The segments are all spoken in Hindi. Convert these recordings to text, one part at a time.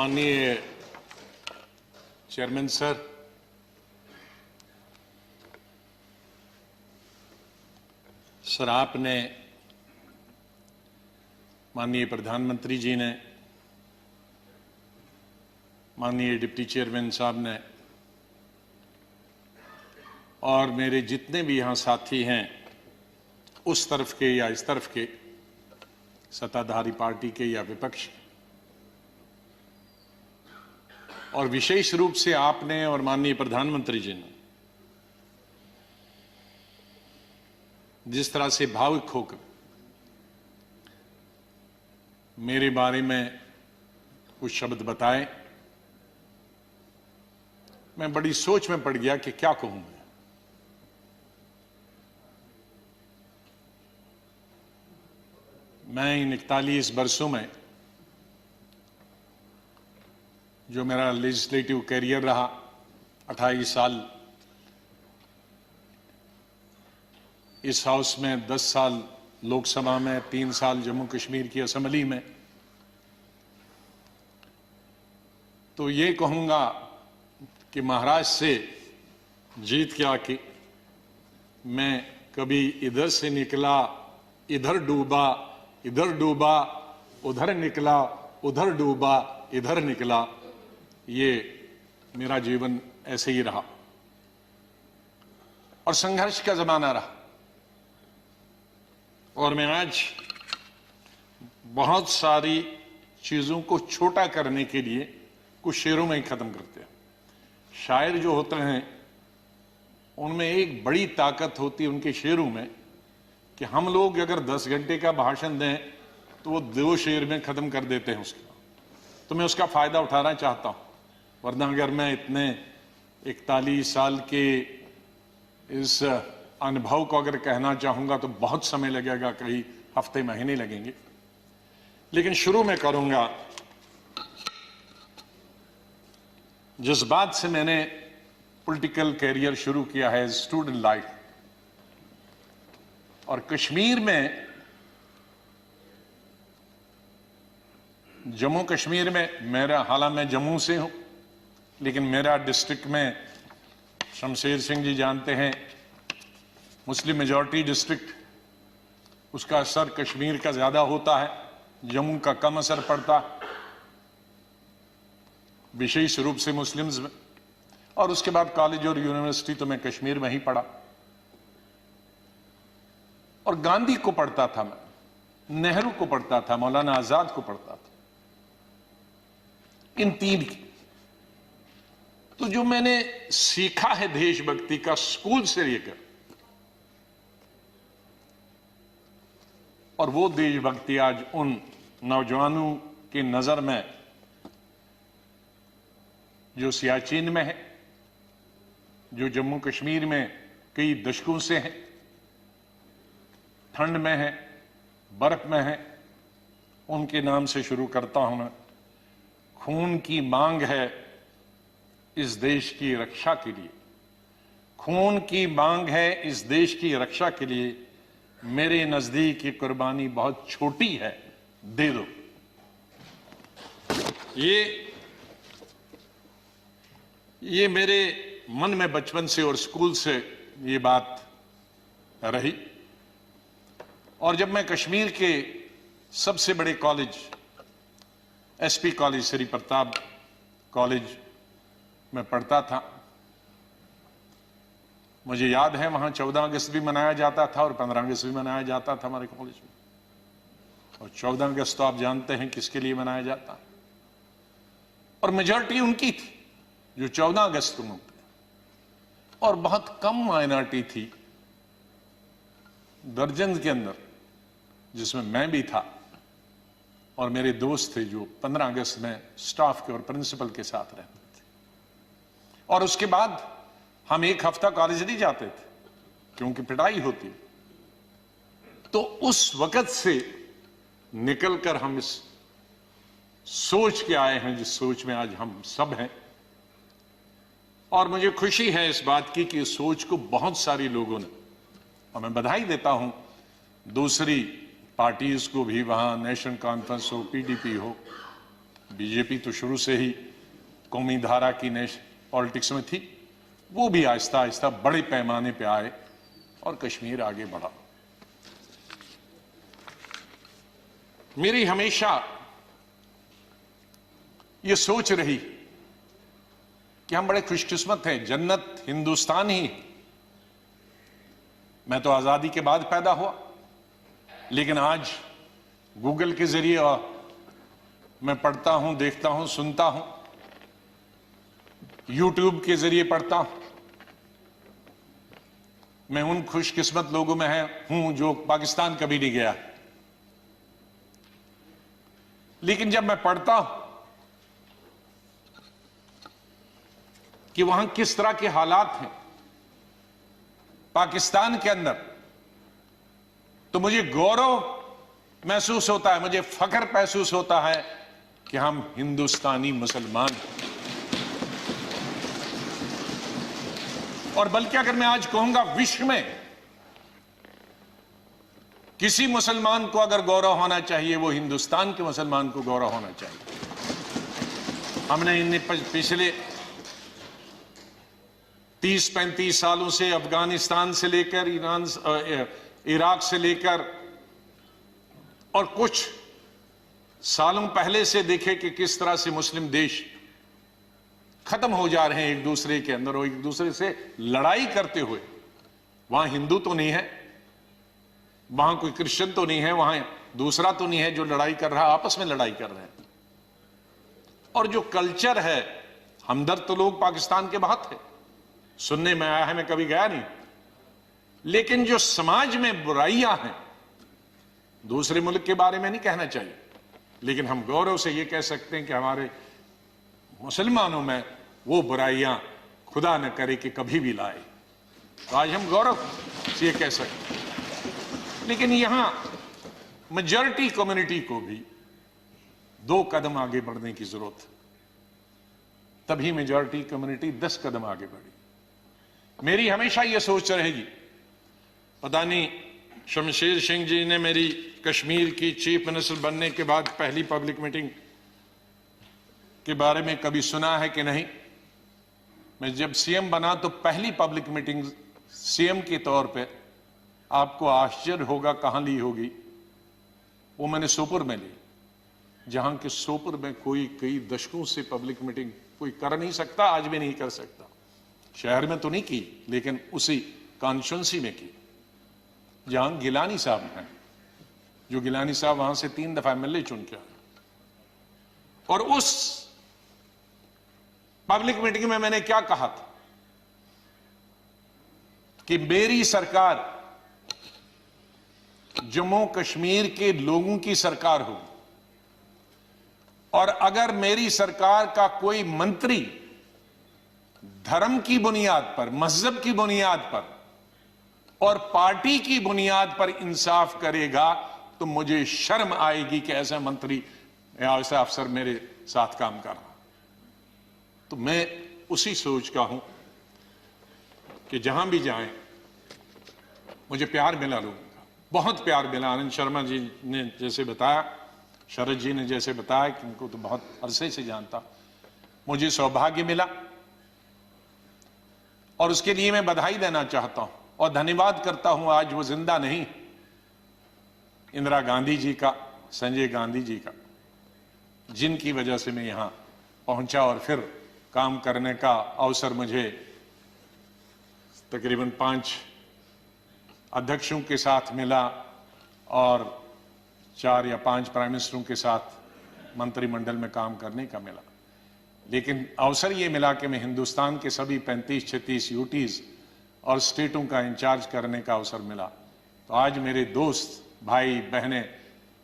माननीय चेयरमैन सर, आपने, माननीय प्रधानमंत्री जी ने, माननीय डिप्टी चेयरमैन साहब ने और मेरे जितने भी यहां साथी हैं, उस तरफ के या इस तरफ के, सत्ताधारी पार्टी के या विपक्ष, और विशेष रूप से आपने और माननीय प्रधानमंत्री जी ने जिस तरह से भावुक होकर मेरे बारे में कुछ शब्द बताए, मैं बड़ी सोच में पड़ गया कि क्या कहूं मैं इन 41 वर्षों में जो मेरा लेजिस्लेटिव कैरियर रहा, 28 साल इस हाउस में, 10 साल लोकसभा में, 3 साल जम्मू कश्मीर की असेंबली में, तो ये कहूंगा कि महाराष्ट्र से जीत के आके मैं कभी इधर से निकला, इधर डूबा, इधर डूबा, उधर निकला, उधर डूबा, इधर निकला, ये मेरा जीवन ऐसे ही रहा और संघर्ष का जमाना रहा। और मैं आज बहुत सारी चीजों को छोटा करने के लिए कुछ शेरों में ही खत्म करते हैं। शायर जो होते हैं उनमें एक बड़ी ताकत होती है उनके शेरों में कि हम लोग अगर 10 घंटे का भाषण दें तो वो 2 शेर में खत्म कर देते हैं उसका। तो मैं उसका फायदा उठाना चाहता हूं, वरना अगर मैं इतने 41 साल के इस अनुभव को अगर कहना चाहूंगा तो बहुत समय लगेगा, कई हफ्ते महीने लगेंगे। लेकिन शुरू में करूंगा जिस बात से मैंने पॉलिटिकल कैरियर शुरू किया है, स्टूडेंट लाइफ। और कश्मीर में, जम्मू कश्मीर में मेरा, हालांकि मैं जम्मू से हूं, लेकिन मेरा डिस्ट्रिक्ट में, शमशेर सिंह जी जानते हैं, मुस्लिम मेजॉरिटी डिस्ट्रिक्ट, उसका असर कश्मीर का ज्यादा होता है, जम्मू का कम असर पड़ता है, विशेष रूप से मुस्लिम्स में। और उसके बाद कॉलेज और यूनिवर्सिटी तो मैं कश्मीर में ही पढ़ा। और गांधी को पढ़ता था मैं, नेहरू को पढ़ता था, मौलाना आजाद को पढ़ता था, इन 3 की। तो जो मैंने सीखा है देशभक्ति का स्कूल से लेकर, और वो देशभक्ति आज उन नौजवानों की नजर में जो सियाचिन में है, जो जम्मू कश्मीर में कई दशकों से है, ठंड में है, बर्फ में है, उनके नाम से शुरू करता हूं मैं। खून की मांग है इस देश की रक्षा के लिए, खून की मांग है इस देश की रक्षा के लिए, मेरे नजदीक ये कुर्बानी बहुत छोटी है, दे दो। ये मेरे मन में बचपन से और स्कूल से ये बात रही। और जब मैं कश्मीर के सबसे बड़े college, SP college, Shri Pratap college में पढ़ता था, मुझे याद है वहां 14 अगस्त भी मनाया जाता था और 15 अगस्त भी मनाया जाता था हमारे कॉलेज में। और 14 अगस्त तो आप जानते हैं किसके लिए मनाया जाता, और मेजॉरिटी उनकी थी जो 14 अगस्त को मनाते, और बहुत कम माइनॉरिटी थी, दर्जन के अंदर, जिसमें मैं भी था और मेरे दोस्त थे जो 15 अगस्त में स्टाफ के और प्रिंसिपल के साथ रहते थे। और उसके बाद हम 1 हफ्ता कॉलेज नहीं जाते थे क्योंकि पिटाई होती। तो उस वक्त से निकलकर हम इस सोच के आए हैं जिस सोच में आज हम सब हैं। और मुझे खुशी है इस बात की कि इस सोच को बहुत सारे लोगों ने, और मैं बधाई देता हूं दूसरी पार्टीज को भी, वहां नेशनल कॉन्फ्रेंस हो, पीडीपी हो, बीजेपी तो शुरू से ही कौमी धारा की पॉलिटिक्स में थी, वो भी आहिस्ता आहिस्ता बड़े पैमाने पे आए और कश्मीर आगे बढ़ा। मेरी हमेशा ये सोच रही कि हम बड़े खुशकिस्मत हैं, जन्नत हिंदुस्तान ही। मैं तो आजादी के बाद पैदा हुआ, लेकिन आज गूगल के जरिए मैं पढ़ता हूं, देखता हूं, सुनता हूं, यूट्यूब के जरिए पढ़ता हूं। मैं उन खुशकिस्मत लोगों में हूं जो पाकिस्तान कभी नहीं गया, लेकिन जब मैं पढ़ता हूं कि वहां किस तरह के हालात हैं पाकिस्तान के अंदर, तो मुझे गौरव महसूस होता है, मुझे फख्र महसूस होता है कि हम हिंदुस्तानी मुसलमान हैं। और बल्कि अगर मैं आज कहूंगा विश्व में किसी मुसलमान को अगर गौरव होना चाहिए, वो हिंदुस्तान के मुसलमान को गौरव होना चाहिए। हमने इन पिछले 30-35 सालों से अफगानिस्तान से लेकर इराक से लेकर और कुछ सालों पहले से देखे कि किस तरह से मुस्लिम देश खत्म हो जा रहे हैं एक दूसरे के अंदर और एक दूसरे से लड़ाई करते हुए। वहां हिंदू तो नहीं है, वहां कोई क्रिश्चियन तो नहीं है, वहां दूसरा तो नहीं है जो लड़ाई कर रहा, आपस में लड़ाई कर रहे हैं। और जो कल्चर है, हमदर्द तो लोग पाकिस्तान के बहुत थे, सुनने में आया है, मैं कभी गया नहीं, लेकिन जो समाज में बुराइयां हैं, दूसरे मुल्क के बारे में नहीं कहना चाहिए, लेकिन हम गौरव से यह कह सकते हैं कि हमारे मुसलमानों में वो बुराइयां खुदा न करे कि कभी भी लाए। तो आज हम गौरव से ये कह सकते हैं। लेकिन यहां मेजॉरिटी कम्युनिटी को भी 2 कदम आगे बढ़ने की जरूरत है, तभी मेजॉरिटी कम्युनिटी 10 कदम आगे बढ़ी। मेरी हमेशा यह सोच रहेगी, पता नहीं शमशेर सिंह जी ने मेरी कश्मीर की चीफ मिनिस्टर बनने के बाद पहली पब्लिक मीटिंग के बारे में कभी सुना है कि नहीं। मैं जब सीएम बना तो पहली पब्लिक मीटिंग सीएम के तौर पे, आपको आश्चर्य होगा कहां ली होगी, वो मैंने सोपुर में ली, जहां के सोपुर में कोई कई दशकों से पब्लिक मीटिंग कोई कर नहीं सकता, आज भी नहीं कर सकता। शहर में तो नहीं की, लेकिन उसी कॉन्स्टिट्यूंसी में की जहां गिलानी साहब हैं, जो गिलानी साहब वहां से 3 दफा एमएलए चुन के आए। और उस पब्लिक मीटिंग में मैंने क्या कहा था कि मेरी सरकार जम्मू कश्मीर के लोगों की सरकार होगी, और अगर मेरी सरकार का कोई मंत्री धर्म की बुनियाद पर, मजहब की बुनियाद पर और पार्टी की बुनियाद पर इंसाफ करेगा, तो मुझे शर्म आएगी कि ऐसा मंत्री या ऐसा अफसर मेरे साथ काम कर रहा। तो मैं उसी सोच का हूं कि जहां भी जाएं मुझे प्यार मिला लोगों का, बहुत प्यार मिला। आनंद शर्मा जी ने जैसे बताया, शरद जी ने जैसे बताया कि उनको तो बहुत अरसे से जानता, मुझे सौभाग्य मिला और उसके लिए मैं बधाई देना चाहता हूं और धन्यवाद करता हूं। आज वो जिंदा नहीं, इंदिरा गांधी जी का, संजय गांधी जी का, जिनकी वजह से मैं यहां पहुंचा और फिर काम करने का अवसर मुझे तकरीबन 5 अध्यक्षों के साथ मिला और 4 या 5 प्राइम मिनिस्टरों के साथ मंत्रिमंडल में काम करने का मिला। लेकिन अवसर ये मिला कि मैं हिंदुस्तान के सभी 35-36 यूटीज और स्टेटों का इंचार्ज करने का अवसर मिला। तो आज मेरे दोस्त, भाई, बहनें,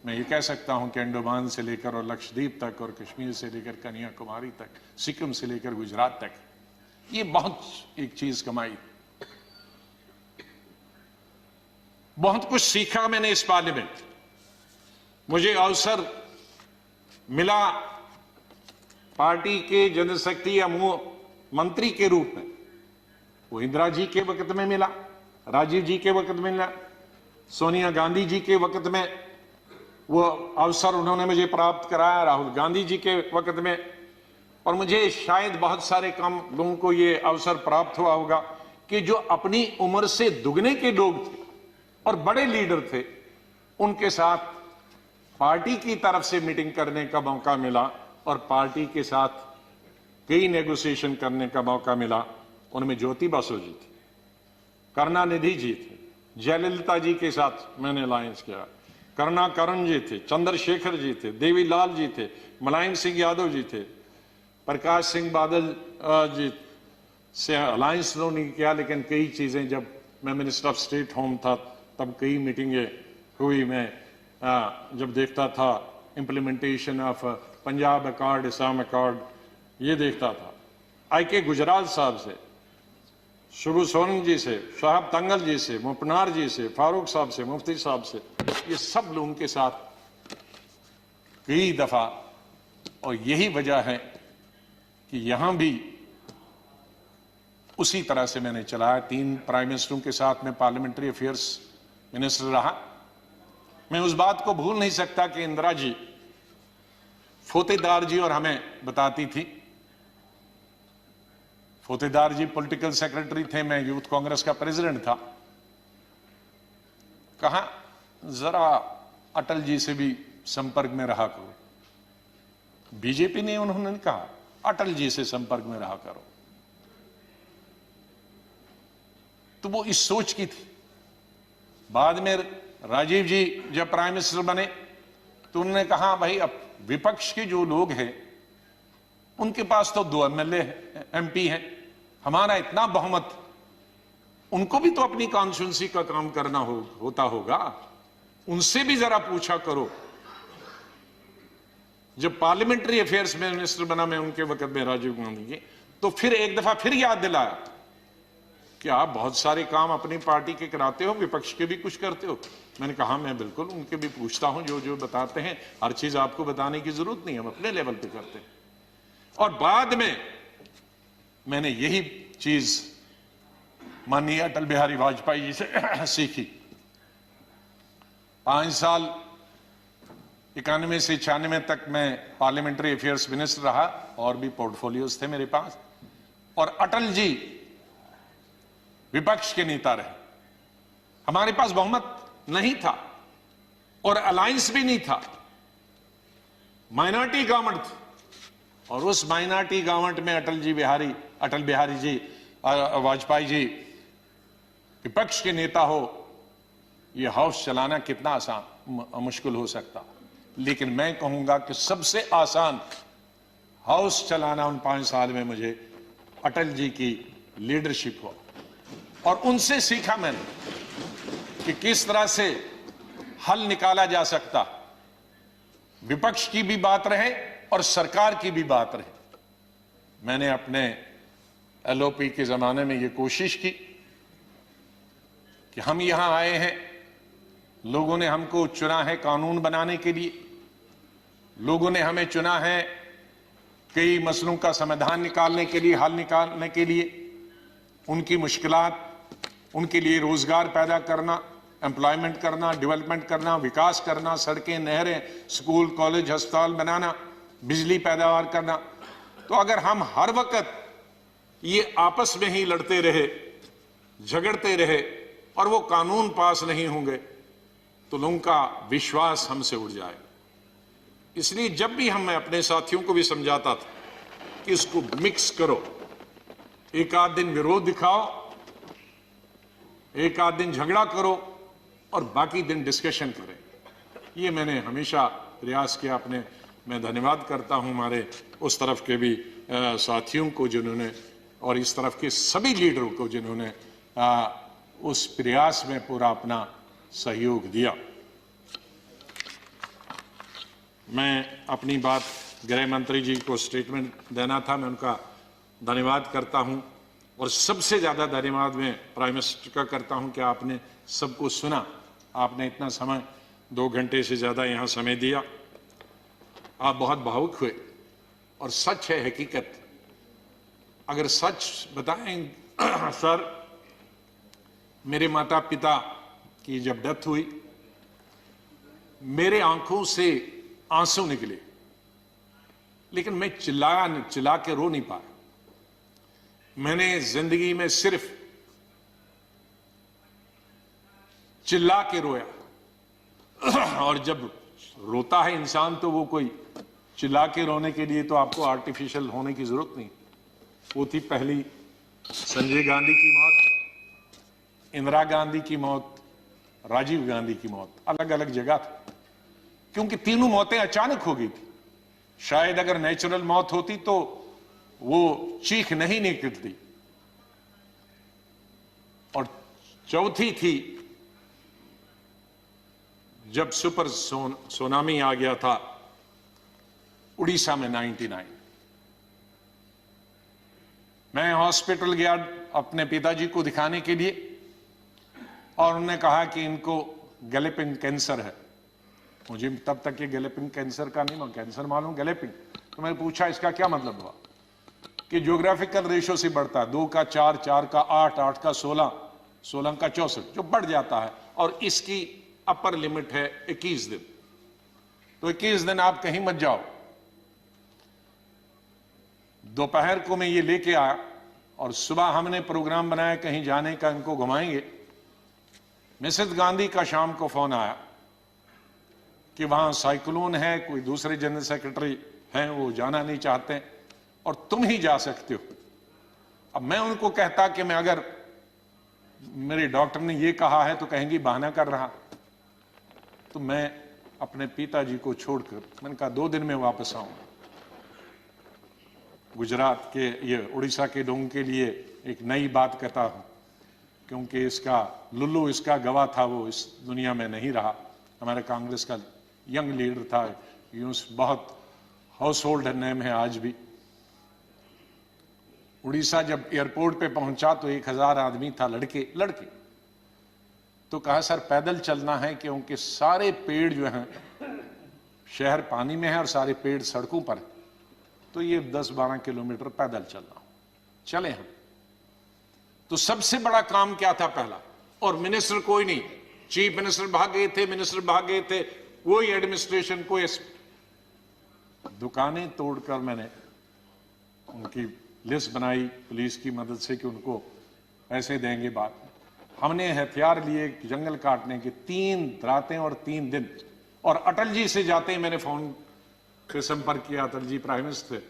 मैं ये कह सकता हूं कि अंडमान से लेकर और लक्षद्वीप तक और कश्मीर से लेकर कन्याकुमारी तक, सिक्किम से लेकर गुजरात तक, ये बहुत एक चीज कमाई, बहुत कुछ सीखा मैंने इस पार्लियामेंट। मुझे अवसर मिला पार्टी के जनशक्ति या मंत्री के रूप में, वो इंदिरा जी के वक्त में मिला, राजीव जी के वक्त में मिला, सोनिया गांधी जी के वक्त में वो अवसर उन्होंने मुझे प्राप्त कराया राहुल गांधी जी के वक्त में, और मुझे शायद बहुत सारे कम लोगों को ये अवसर प्राप्त हुआ होगा कि जो अपनी उम्र से दुगने के लोग थे और बड़े लीडर थे, उनके साथ पार्टी की तरफ से मीटिंग करने का मौका मिला और पार्टी के साथ कई नेगोशिएशन करने का मौका मिला। उनमें ज्योति बासु जी थी, करुणानिधि जी थे, जयललिता जी के साथ मैंने अलायंस किया, करुणाकरण जी थे, चंद्रशेखर जी थे, देवीलाल जी थे, मुलायम सिंह यादव जी थे, प्रकाश सिंह बादल जी से अलायंस तो नहीं किया, लेकिन कई चीजें, जब मैं मिनिस्टर ऑफ स्टेट होम था तब कई मीटिंगें हुई। मैं जब देखता था implementation of Punjab accord, Assam accord, ये देखता था। आई.के. गुजराल साहब से, शुभू सोरेन जी से, शाहब तंगल जी से, मुपनार जी से, फारूक साहब से, मुफ्ती साहब से, ये सब लोगों के साथ कई दफा, और यही वजह है कि यहां भी उसी तरह से मैंने चलाया। 3 प्राइम मिनिस्टरों के साथ मैं पार्लियामेंट्री अफेयर्स मिनिस्टर रहा। मैं उस बात को भूल नहीं सकता कि इंदिरा जी फोतेदार जी और हमें बताती थी। फोतेदार जी पॉलिटिकल सेक्रेटरी थे, मैं यूथ कांग्रेस का प्रेसिडेंट था। कहा जरा अटल जी से भी संपर्क में रहा करो। बीजेपी ने, उन्होंने कहा अटल जी से संपर्क में रहा करो। तो वो इस सोच की थी। बाद में राजीव जी जब प्राइम मिनिस्टर बने तो उन्होंने कहा भाई अब विपक्ष के जो लोग हैं उनके पास तो 2 एमएलए एमपी हैं, हमारा इतना बहुमत, उनको भी तो अपनी कॉन्स्टिट्यूंसी का काम करना होता होगा, उनसे भी जरा पूछा करो। जब पार्लियामेंट्री अफेयर्स में मिनिस्टर बना मैं उनके वक्त में राजीव गांधी जी, तो फिर एक दफा फिर याद दिलाया कि आप बहुत सारे काम अपनी पार्टी के कराते हो, विपक्ष के भी कुछ करते हो। मैंने कहा मैं बिल्कुल उनके भी पूछता हूं, जो जो बताते हैं, हर चीज आपको बताने की जरूरत नहीं, हम अपने लेवल पे करते हैं। और बाद में मैंने यही चीज माननीय अटल बिहारी वाजपेयी जी से सीखी। 5 साल 91 से 96 तक मैं पार्लियामेंट्री अफेयर्स मिनिस्टर रहा, और भी पोर्टफोलियोज थे मेरे पास। और अटल जी विपक्ष के नेता रहे, हमारे पास बहुमत नहीं था और अलायंस भी नहीं था, माइनॉरिटी गवर्नमेंट थी। और उस माइनॉरिटी गवर्नमेंट में अटल बिहारी जी वाजपेयी जी विपक्ष के नेता हो, यह हाउस चलाना कितना आसान मुश्किल हो सकता। लेकिन मैं कहूंगा कि सबसे आसान हाउस चलाना उन 5 साल में मुझे अटल जी की लीडरशिप हो, और उनसे सीखा मैंने कि किस तरह से हल निकाला जा सकता, विपक्ष की भी बात रहे और सरकार की भी बात रहे। मैंने अपने एलओपी के जमाने में यह कोशिश की कि हम यहां आए हैं, लोगों ने हमको चुना है कानून बनाने के लिए, लोगों ने हमें चुना है कई मसलों का समाधान निकालने के लिए, हल निकालने के लिए, उनकी मुश्किलात, उनके लिए रोजगार पैदा करना, एम्प्लॉयमेंट करना, डेवलपमेंट करना, विकास करना, सड़कें, नहरें, स्कूल, कॉलेज, अस्पताल बनाना, बिजली पैदावार करना। तो अगर हम हर वक्त ये आपस में ही लड़ते रहे, झगड़ते रहे और वो कानून पास नहीं होंगे तो लोगों का विश्वास हमसे उड़ जाएगा। इसलिए जब भी मैं अपने साथियों को भी समझाता था कि इसको मिक्स करो, एक आध दिन विरोध दिखाओ, एक आध दिन झगड़ा करो और बाकी दिन डिस्कशन करें। ये मैंने हमेशा प्रयास किया अपने। मैं धन्यवाद करता हूं हमारे उस तरफ के भी साथियों को जिन्होंने, और इस तरफ के सभी लीडरों को जिन्होंने उस प्रयास में पूरा अपना सहयोग दिया। मैं अपनी बात गृह मंत्री जी को स्टेटमेंट देना था, मैं उनका धन्यवाद करता हूं, और सबसे ज्यादा धन्यवाद मैं प्राइम मिनिस्टर का करता हूं कि आपने सबको सुना, आपने इतना समय 2 घंटे से ज्यादा यहां समय दिया। आप बहुत भावुक हुए, और सच है, हकीकत। अगर सच बताएं सर, मेरे माता पिता की जब डेथ हुई मेरे आंखों से आंसू निकले, लेकिन मैं चिल्ला के रो नहीं पाया। मैंने जिंदगी में सिर्फ चिल्ला के रोया। और जब रोता है इंसान तो वो कोई चिल्ला के रोने के लिए तो आपको आर्टिफिशियल होने की जरूरत नहीं। वो थी पहली संजय गांधी की मौत, इंदिरा गांधी की मौत, राजीव गांधी की मौत। अलग अलग जगह थी, क्योंकि तीनों मौतें अचानक हो गई थी। शायद अगर नेचुरल मौत होती तो वो चीख नहीं निकलती। और चौथी थी जब सुपर सुनामी आ गया था उड़ीसा में 99। मैं हॉस्पिटल गया अपने पिताजी को दिखाने के लिए, और उन्होंने कहा कि इनको गैलेपिंग कैंसर है। मुझे तब तक ये गैलेपिंग कैंसर का नहीं, कैंसर मालूम, गैलेपिंग। तो मैंने पूछा इसका क्या मतलब हुआ, कि ज्योग्राफिकल रेशो से बढ़ता है, 2 का 4, 4 का 8, 8 का 16, 16 का 64, जो बढ़ जाता है। और इसकी अपर लिमिट है 21 दिन। तो 21 दिन आप कहीं मत जाओ। दोपहर को मैं ये लेके आया और सुबह हमने प्रोग्राम बनाया कहीं जाने का, इनको घुमाएंगे। मिसेस गांधी का शाम को फोन आया कि वहां साइक्लोन है, कोई दूसरे जनरल सेक्रेटरी हैं वो जाना नहीं चाहते और तुम ही जा सकते हो। अब मैं उनको कहता कि मैं, अगर मेरे डॉक्टर ने ये कहा है तो कहेंगी बहाना कर रहा। तो मैं अपने पिताजी को छोड़कर, मैंने कहा 2 दिन में वापस आऊंगा। गुजरात के, ये उड़ीसा के लोगों के लिए एक नई बात कहता हूं, क्योंकि इसका लुल्लू, इसका गवाह था, वो इस दुनिया में नहीं रहा। हमारे कांग्रेस का यंग लीडर था, यूं बहुत हाउस होल्ड नेम है आज भी। उड़ीसा जब एयरपोर्ट पे पहुंचा तो 1000 आदमी था, लड़के। तो कहा सर पैदल चलना है, क्योंकि सारे पेड़ जो हैं, शहर पानी में है और सारे पेड़ सड़कों पर, तो ये 10-12 किलोमीटर पैदल चलना। चले हम। तो सबसे बड़ा काम क्या था पहला, और मिनिस्टर कोई नहीं, चीफ मिनिस्टर भाग गए थे, मिनिस्टर भाग गए थे, कोई एडमिनिस्ट्रेशन, कोई। दुकानें तोड़कर मैंने उनकी लिस्ट बनाई पुलिस की मदद से कि उनको पैसे देंगे। बाद हमने हथियार लिए जंगल काटने के, 3 रातें और 3 दिन। और अटल जी से जाते ही मैंने फोन पे संपर्क किया, अटल जी प्राइम मिनिस्टर,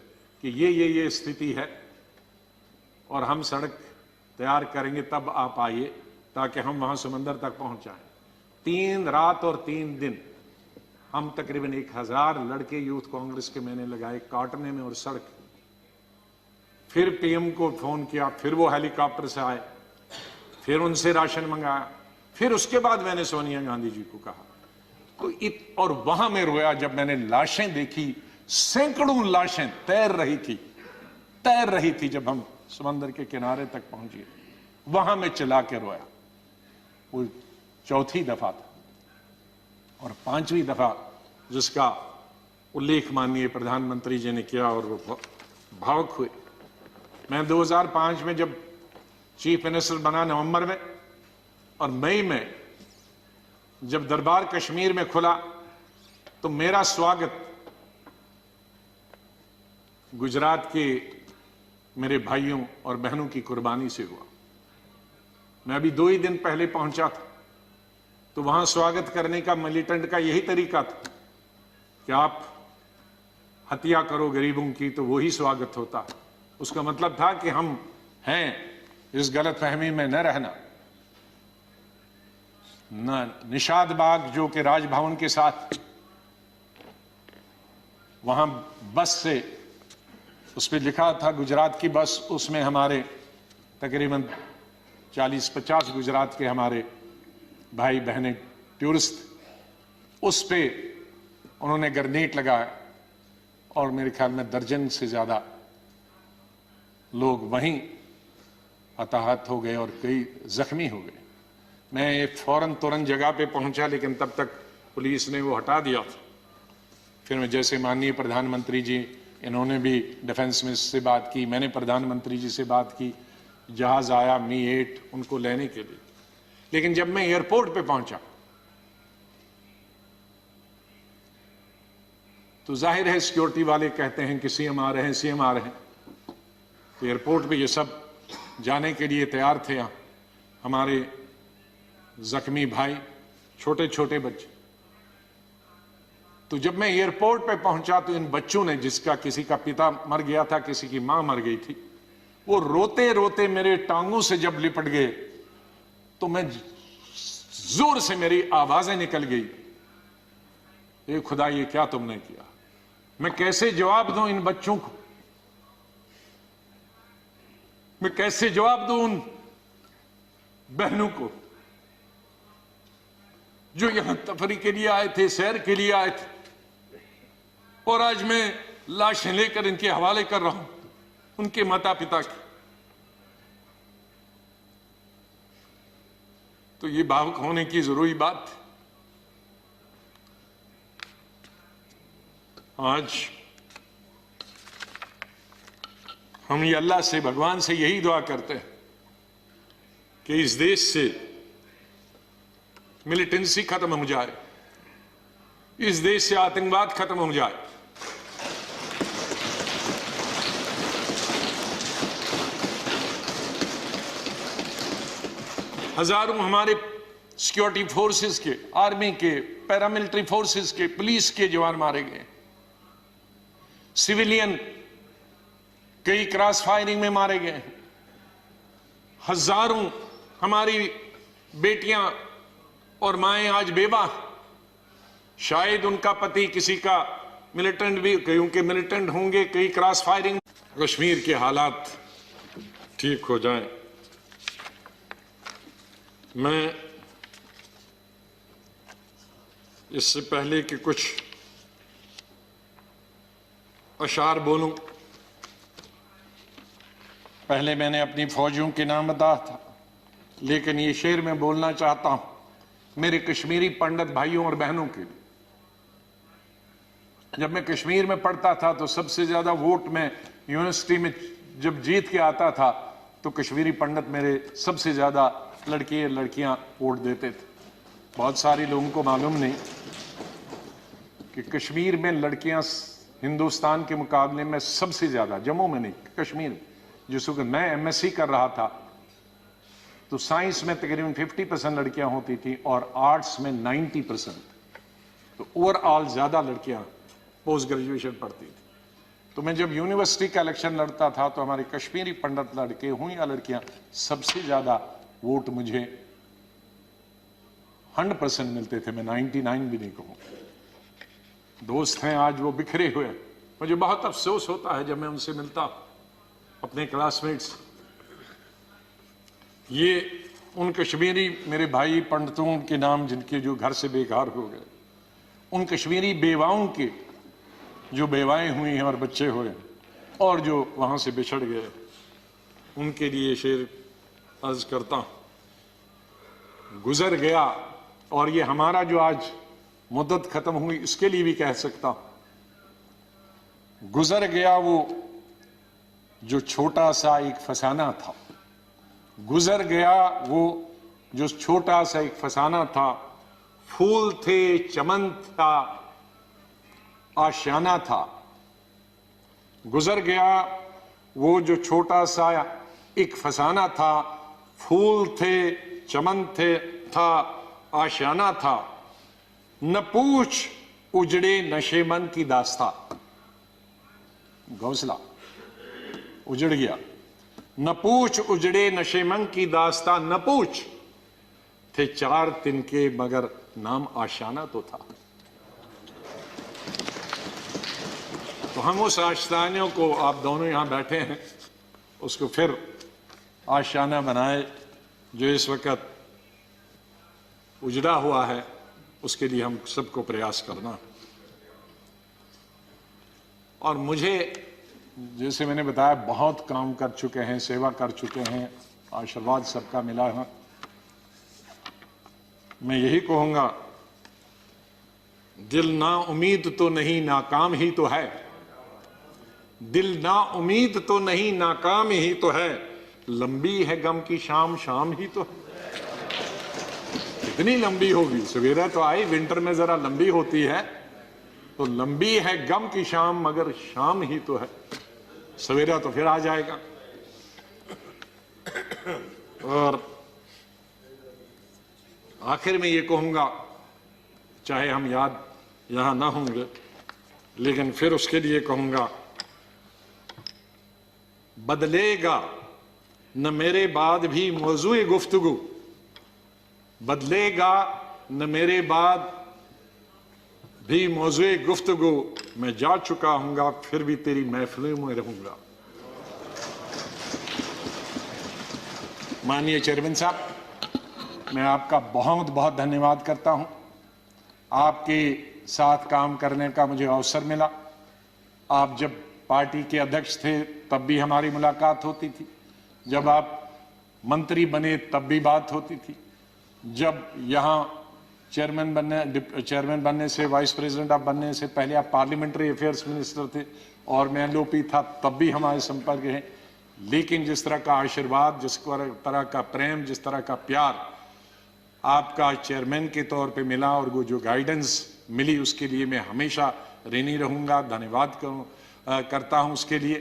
कि ये स्थिति है और हम सड़क तैयार करेंगे, तब आप आइए ताकि हम वहां समंदर तक पहुंच जाएं। 3 रात और 3 दिन हम तकरीबन 1000 लड़के यूथ कांग्रेस के मैंने लगाए काटने में और सड़क। फिर पीएम को फोन किया, फिर वो हेलीकॉप्टर से आए, फिर उनसे राशन मंगाया। फिर उसके बाद मैंने सोनिया गांधी जी को कहा। तो और वहां मैं रोया जब मैंने लाशें देखी, सैकड़ों लाशें तैर रही थी। जब हम समंदर के किनारे तक पहुंचे, वहां मैं चिल्ला के रोया। वो 4थी दफा था। और 5वीं दफा जिसका उल्लेख माननीय प्रधानमंत्री जी ने किया और वो भावुक हुए। मैं 2005 में जब चीफ मिनिस्टर बना नवंबर में, और मई में जब दरबार कश्मीर में खुला, तो मेरा स्वागत गुजरात के मेरे भाइयों और बहनों की कुर्बानी से हुआ। मैं अभी 2 ही दिन पहले पहुंचा था, तो वहां स्वागत करने का मिलिटेंट का यही तरीका था कि आप हत्या करो गरीबों की तो वही स्वागत होता। उसका मतलब था कि हम हैं, इस गलतफहमी में न रहना। निषाद बाग जो कि राजभवन के साथ, वहां बस से, उस पर लिखा था गुजरात की बस, उसमें हमारे तकरीबन 40-50 गुजरात के हमारे भाई बहनें टूरिस्ट, उस पे उन्होंने ग्रेनेड लगाया और मेरे ख्याल में दर्जन से ज्यादा लोग वहीं हताहत हो गए और कई जख्मी हो गए। मैं फौरन तुरंत जगह पे पहुंचा, लेकिन तब तक पुलिस ने वो हटा दिया। फिर मैं, जैसे माननीय प्रधानमंत्री जी, इन्होंने भी डिफेंस मिनिस्टर से बात की, मैंने प्रधानमंत्री जी से बात की, जहाज आया मी-8 उनको लेने के लिए। लेकिन जब मैं एयरपोर्ट पे पहुंचा तो जाहिर है सिक्योरिटी वाले कहते हैं कि सीएम आ रहे हैं, सीएम आ रहे हैं। तो एयरपोर्ट पे ये सब जाने के लिए तैयार थे। हमारे जख्मी भाई, छोटे छोटे बच्चे। तो जब मैं एयरपोर्ट पे पहुंचा तो इन बच्चों ने, जिसका किसी का पिता मर गया था, किसी की मां मर गई थी, वो रोते रोते मेरे टांगों से जब लिपट गए तो मैं जोर से मेरी आवाजें निकल गई, ए खुदा ये क्या तुमने किया। मैं कैसे जवाब दूं इन बच्चों को, मैं कैसे जवाब दूं उन बहनों को जो यहां तफरी के लिए आए थे, सैर के लिए आए थे, और आज मैं लाशें लेकर इनके हवाले कर रहा हूं उनके माता पिता की। तो ये भावुक होने की जरूरी बात है। आज हम ये अल्लाह से, भगवान से यही दुआ करते हैं कि इस देश से मिलिटेंसी खत्म हो जाए, इस देश से आतंकवाद खत्म हो जाए। हजारों हमारे सिक्योरिटी फोर्सेस के, आर्मी के, पैरामिलिट्री फोर्सेस के, पुलिस के जवान मारे गए, सिविलियन कई क्रॉस फायरिंग में मारे गए, हजारों हमारी बेटियां और माएं आज बेवा, शायद उनका पति किसी का मिलिटेंट भी, कईयों के मिलिटेंट होंगे, कई क्रॉस फायरिंग। कश्मीर के हालात ठीक हो जाएं। मैं इससे पहले कि कुछ अशार बोलूं, पहले मैंने अपनी फौजियों के नाम बताया था, लेकिन ये शेर मैं बोलना चाहता हूं मेरे कश्मीरी पंडित भाइयों और बहनों के लिए। जब मैं कश्मीर में पढ़ता था तो सबसे ज्यादा वोट में यूनिवर्सिटी में जब जीत के आता था तो कश्मीरी पंडित मेरे सबसे ज्यादा लड़के लड़कियां वोट देते थे। बहुत सारे लोगों को मालूम नहीं कि कश्मीर में लड़कियां हिंदुस्तान के मुकाबले में सबसे ज्यादा, जम्मू में नहीं, कश्मीर में। जिस वक्त मैं एमएससी कर रहा था तो साइंस में तकरीबन 50% लड़कियां होती थी और आर्ट्स में 90%। तो ओवरऑल ज्यादा लड़कियां पोस्ट ग्रेजुएशन पढ़ती थी। तो मैं जब यूनिवर्सिटी का इलेक्शन लड़ता था तो हमारे कश्मीरी पंडित लड़के हों या लड़कियां, सबसे ज्यादा वोट मुझे 100% मिलते थे। मैं 99 भी नहीं कहूं। दोस्त हैं आज वो बिखरे हुए, मुझे बहुत अफसोस होता है जब मैं उनसे मिलता अपने क्लासमेट्स। ये उन कश्मीरी मेरे भाई पंडितों के नाम जिनके जो घर से बेकार हो गए, उन कश्मीरी बेवाओं के जो बेवाएं हुई हैं और बच्चे हुए और जो वहां से बिछड़ गए, उनके लिए शेर अर्ज करता हूं। गुजर गया, और ये हमारा जो आज मुद्दत खत्म हुई इसके लिए भी कह सकता हूं, गुजर गया वो जो छोटा सा एक फसाना था, गुजर गया वो जो छोटा सा एक फसाना था। फूल थे, चमन था, आशियाना था। गुजर गया वो जो छोटा सा एक फसाना था, फूल थे, चमन थे, था, आशियाना था। न पूछ उजड़े नशेमन की दास्ता, घोंसला उजड़ गया। न पूछ उजड़े नशेमन की दास्ता, न पूछ थे 4 तिनके मगर नाम आशियाना तो था। तो हम उस आशियाने को, आप दोनों यहां बैठे हैं, उसको फिर आशियाना बनाए जो इस वक्त उजड़ा हुआ है, उसके लिए हम सबको प्रयास करना। और मुझे, जैसे मैंने बताया, बहुत काम कर चुके हैं, सेवा कर चुके हैं, आशीर्वाद सबका मिला है। मैं यही कहूंगा, दिल ना उम्मीद तो नहीं, नाकाम ही तो है। दिल ना उम्मीद तो नहीं, नाकाम ही तो है। लंबी है गम की शाम, शाम ही तो है। कितनी लंबी होगी, सवेरा तो आई, विंटर में जरा लंबी होती है, तो लंबी है गम की शाम, मगर शाम ही तो है, सवेरा तो फिर आ जाएगा। और आखिर में ये कहूंगा, चाहे हम याद यहां ना होंगे, लेकिन फिर उसके लिए कहूंगा, बदलेगा न मेरे बाद भी मौजूए गुफ्तगू, बदलेगा न मेरे बाद भी मौजूए गुफ्तगू, मैं जा चुका हूंगा फिर भी तेरी महफिलों में रहूंगा। माननीय चेयरमैन साहब, मैं आपका बहुत बहुत धन्यवाद करता हूं। आपके साथ काम करने का मुझे अवसर मिला। आप जब पार्टी के अध्यक्ष थे तब भी हमारी मुलाकात होती थी, जब आप मंत्री बने तब भी बात होती थी, जब यहां चेयरमैन बनने से, वाइस प्रेसिडेंट आप बनने से पहले आप पार्लियामेंट्री अफेयर्स मिनिस्टर थे और मैं एलओपी था, तब भी हमारे संपर्क है। लेकिन जिस तरह का आशीर्वाद, जिस तरह का प्रेम, जिस तरह का प्यार आपका चेयरमैन के तौर पे मिला और वो जो गाइडेंस मिली, उसके लिए मैं हमेशा ऋणी रहूंगा, धन्यवाद करता हूं उसके लिए,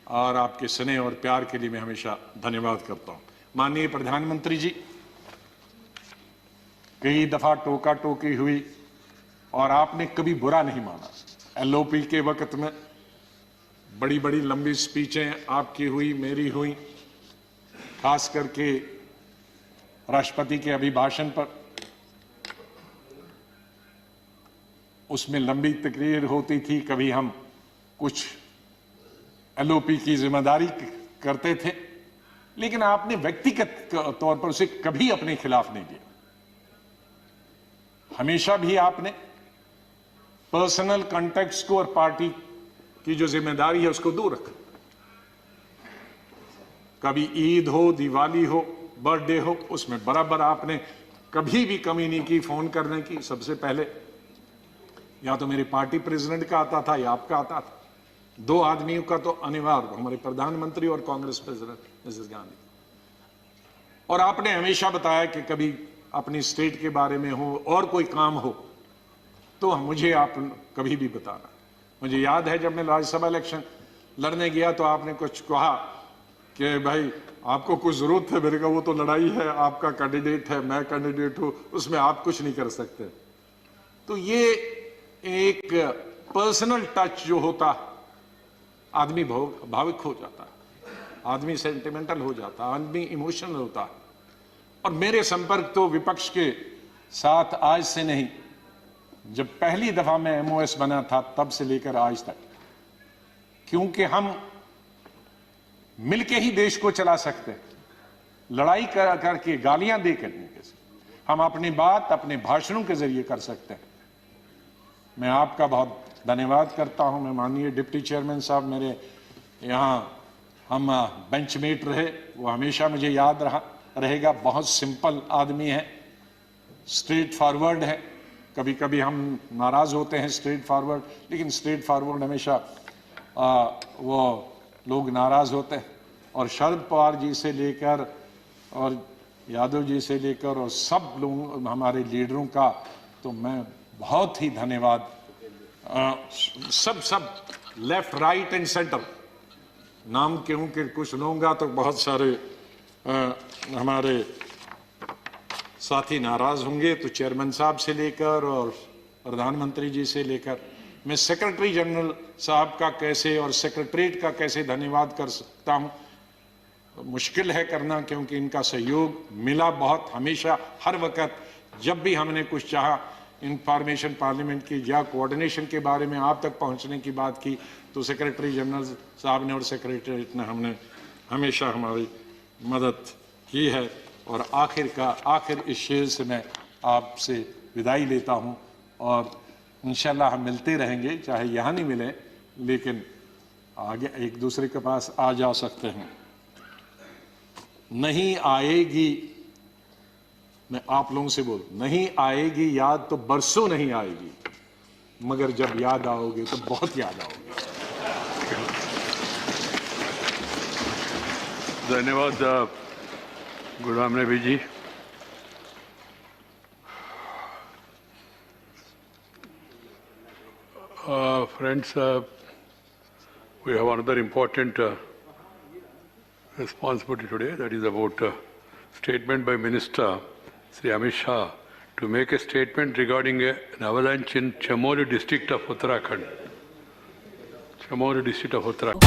और आपके स्नेह और प्यार के लिए मैं हमेशा धन्यवाद करता हूं। माननीय प्रधानमंत्री जी, कई दफा टोका टोकी हुई और आपने कभी बुरा नहीं माना। एलओपी के वक्त में बड़ी बड़ी लंबी स्पीचें आपकी हुई, मेरी हुई, खास करके राष्ट्रपति के अभिभाषण पर। उसमें लंबी तकरीर होती थी, कभी हम कुछ एलओपी की जिम्मेदारी करते थे, लेकिन आपने व्यक्तिगत तौर पर उसे कभी अपने खिलाफ नहीं लिया। हमेशा भी आपने पर्सनल कॉन्टेक्ट्स को और पार्टी की जो जिम्मेदारी है उसको दूर रखा। कभी ईद हो, दिवाली हो, बर्थडे हो, उसमें बराबर आपने कभी भी कमी नहीं की फोन करने की। सबसे पहले या तो मेरे पार्टी प्रेसिडेंट का आता था या आपका आता था। दो आदमियों का तो अनिवार्य, हमारे प्रधानमंत्री और कांग्रेस प्रेसिडेंट मिसेस गांधी। और आपने हमेशा बताया कि कभी अपनी स्टेट के बारे में हो और कोई काम हो तो मुझे आप कभी भी बताना। मुझे याद है जब मैं राज्यसभा इलेक्शन लड़ने गया तो आपने कुछ कहा कि भाई आपको कुछ जरूरत है, मेरे का वो तो लड़ाई है, आपका कैंडिडेट है, मैं कैंडिडेट हूं, उसमें आप कुछ नहीं कर सकते। तो ये एक पर्सनल टच जो होता, आदमी भावुक हो जाता है, आदमी सेंटिमेंटल हो जाता है, आदमी इमोशनल होता है। और मेरे संपर्क तो विपक्ष के साथ आज से नहीं, जब पहली दफा मैं एमओएस बना था तब से लेकर आज तक, क्योंकि हम मिलके ही देश को चला सकते हैं, लड़ाई करके, गालियां दे करने के से हम अपनी बात अपने भाषणों के जरिए कर सकते हैं। मैं आपका बहुत धन्यवाद करता हूं। मैं माननीय डिप्टी चेयरमैन साहब, मेरे यहां हम बेंचमेट रहे, वो हमेशा मुझे याद रहेगा। बहुत सिंपल आदमी है, स्ट्रेट फॉरवर्ड है। कभी कभी हम नाराज होते हैं स्ट्रेट फॉरवर्ड, लेकिन स्ट्रेट फॉरवर्ड हमेशा वो लोग नाराज होते हैं। और शरद पवार जी से लेकर और यादव जी से लेकर और सब लोग हमारे लीडरों का तो मैं बहुत ही धन्यवाद, सब लेफ्ट राइट एंड सेंटर, नाम क्योंकि कुछ लूंगा तो बहुत सारे हमारे साथी नाराज होंगे, तो चेयरमैन साहब से लेकर और प्रधानमंत्री जी से लेकर मैं सेक्रेटरी जनरल साहब का कैसे और सेक्रेटरीट का कैसे धन्यवाद कर सकता हूं, मुश्किल है करना, क्योंकि इनका सहयोग मिला बहुत हमेशा, हर वक्त जब भी हमने कुछ चाहा इंफॉर्मेशन पार्लियामेंट की या कोऑर्डिनेशन के बारे में आप तक पहुंचने की बात की, तो सेक्रेटरी जनरल साहब ने और सेक्रेटरीट ने हमने हमेशा हमारी मदद की है। और आखिर इस शेर से मैं आपसे विदाई लेता हूं, और इंशाल्लाह हम मिलते रहेंगे, चाहे यहां नहीं मिले लेकिन आगे एक दूसरे के पास आ जा सकते हैं। नहीं आएगी, मैं आप लोगों से बोल, नहीं आएगी याद तो बरसों नहीं आएगी, मगर जब याद आओगे तो बहुत याद आओगे। धन्यवाद Ghulam Nabi ji. Friends, we have another important responsibility today, that is about statement by Minister Sri Amit Shah to make a statement regarding an avalanche in Chamoli district of Uttarakhand. Chamoli district of Uttarakhand.